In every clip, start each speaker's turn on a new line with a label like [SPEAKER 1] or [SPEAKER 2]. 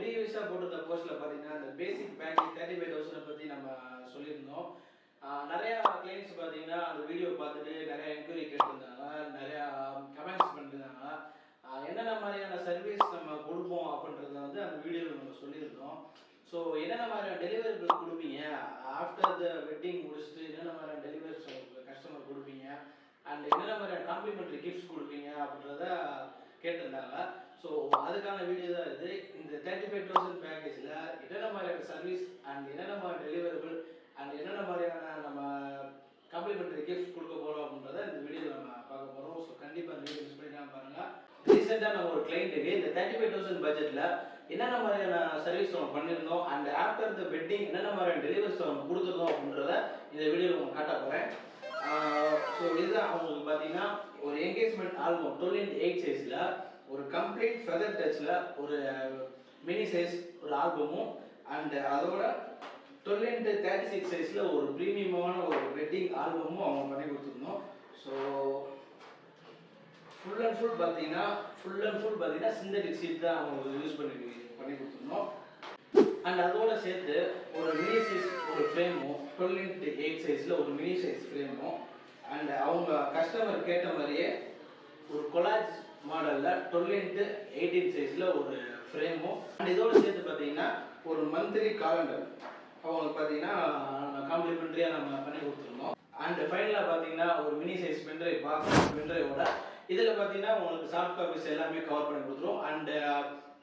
[SPEAKER 1] ப்ரீவியஸாக போட்டிருந்த போஸ்ட்டில் பார்த்தீங்கன்னா அந்த பேசிக் பேக்கேஜ் 35,000 பற்றி நம்ம சொல்லியிருந்தோம். நிறையா கிளைண்ட்ஸ் பார்த்தீங்கன்னா அந்த வீடியோ பார்த்துட்டு நிறையா என்கொயரி கேட்டிருந்தாங்க, நிறையா கமெண்ட்ஸ் பண்ணியிருந்தாங்க. என்னென்ன மாதிரியான சர்வீஸ் நம்ம கொடுப்போம் அப்படின்றத வந்து அந்த வீடியோவில் நம்ம சொல்லியிருந்தோம். ஸோ என்னென்ன மாதிரியான டெலிவரிபிள் கொடுப்பீங்க, ஆஃப்டர் த வெட்டிங் முடிச்சுட்டு என்னென்ன மாதிரியான டெலிவரிஸ் கஸ்டமர் கொடுப்பீங்க, அண்ட் என்னென்ன மாதிரியான காம்ப்ளிமெண்ட்ரி கிஃப்ட்ஸ் கொடுப்பீங்க அப்படின்றத கேட்டிருந்தாங்க. ஸோ அதுக்கான வீடியோ தான் இது. இந்த 35,000 பேக்கேஜில் என்னென்ன மாதிரியான சர்வீஸ் அண்ட் என்னென்ன மாதிரி டெலிவரிபிள் அண்ட் என்னென்ன மாதிரியான நம்ம காம்ப்ளிமெண்ட்ரி கிஃப்ட்ஸ் கொடுக்க போகிறோம் அப்படின்றத இந்த வீடியோவில் நம்ம பார்க்க போகிறோம். ஸோ கண்டிப்பாக இந்த வீடியோ மிஸ் பண்ணிக்கலாம் பாருங்கள். ரீசெண்டாக நம்ம ஒரு கிளைண்ட்டுக்கு இந்த 35,000 பட்ஜெட்டில் என்னென்ன மாதிரியான சர்வீஸ் நம்ம பண்ணியிருந்தோம் அண்ட் ஆஃப்டர் த வெட்டிங் என்னென்ன மாதிரியான டெலிவரிஸ் நம்ம கொடுத்துருந்தோம் அப்படின்றத இந்த வீடியோவில் உங்களுக்கு காட்ட போகிறேன். ஸோ இதுதான் அவங்களுக்கு பார்த்தீங்கன்னா ஒரு என்கேஜ்மெண்ட் ஆல்பம் 12:8 சைஸில் ஒரு கம்ப்ளீட் ஃபெதர் டச்சில் ஒரு மினி சைஸ் ஒரு ஆல்பமும் அண்ட் அதோட 12:36 சைஸில் ஒரு ப்ரீமியமான ஒரு வெட்டிங் ஆல்பமும் அவங்க பண்ணி கொடுத்துருந்தோம். ஸோ ஃபுல் அண்ட் ஃபுல் பார்த்தீங்கன்னா சிந்தட்டிக் சீட் தான் அவங்க யூஸ் பண்ணி கொடுத்துருந்தோம். அண்ட் அதோட சேர்த்து ஒரு மினி சைஸ் ஒரு ஃப்ரேமும் 12:8 சைஸில் ஒரு மினி சைஸ் ஃப்ரேமும் அண்ட் அவங்க கஸ்டமர் கேட்ட மாதிரியே ஒரு கொலாஜ் மாடலில் 12:18 சைஸில் ஒரு ஃப்ரேமும் அண்ட் இதோட சேர்த்து பார்த்தீங்கன்னா ஒரு மந்த்லி காலண்டர் அவங்களுக்கு பார்த்தீங்கன்னா காம்ப்ளிமெண்ட்ரியாக நம்ம பண்ணி கொடுத்துருந்தோம். அண்ட் ஃபைனலாக பார்த்தீங்கன்னா ஒரு மினி சைஸ் பென்ட்ரைவ் பாக்ஸ் பென்ட்ரைவோட இதில் பார்த்தீங்கன்னா உங்களுக்கு சாஃப்ட் காப்பீஸ் எல்லாமே கவர் பண்ணி கொடுத்துருவோம். அண்ட்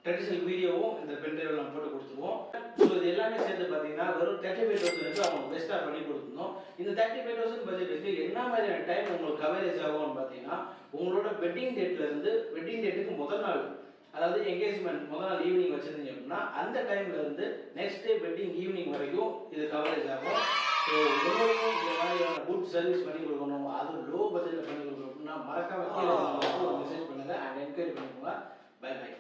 [SPEAKER 1] ட்ரெடிஷனல் வீடியோவும் இந்த பென்ட்ரைவில் நம்ம போட்டு கொடுத்துருவோம். ஸோ இது எல்லாமே சேர்த்து பார்த்தீங்கன்னா வெறும் 35,000 அவங்க பெஸ்ட்டாக பண்ணி கொடுத்துருந்தோம். இந்த 35,000 பட்ஜெட்டுக்கு என்ன மாதிரியான டைம் உங்களுக்கு கவரேஜ் ஆகும்னு பார்த்தீங்கன்னா உங்களோட வெட்டிங் டேட்லேருந்து வெட்டிங் டேட்டுக்கு முதல் நாள், அதாவது என்கேஜ்மெண்ட் முதல் நாள் ஈவினிங் வச்சுருந்தீங்க அப்படின்னா அந்த டைம்லேருந்து நெக்ஸ்ட் டே வெட்டிங் ஈவினிங் வரைக்கும் இது கவரேஜ் ஆகும். ஸோ உங்களுக்கும் இந்த மாதிரியான குட் சர்வீஸ் பண்ணி கொடுக்கணும், அது லோ பட்ஜெட்டில் பண்ணி கொடுக்கணும் அப்படின்னா மறக்காம மெசேஜ் பண்ணுங்கள் அண்ட் என்கொயரி பண்ணிக்கோங்க. Bye by.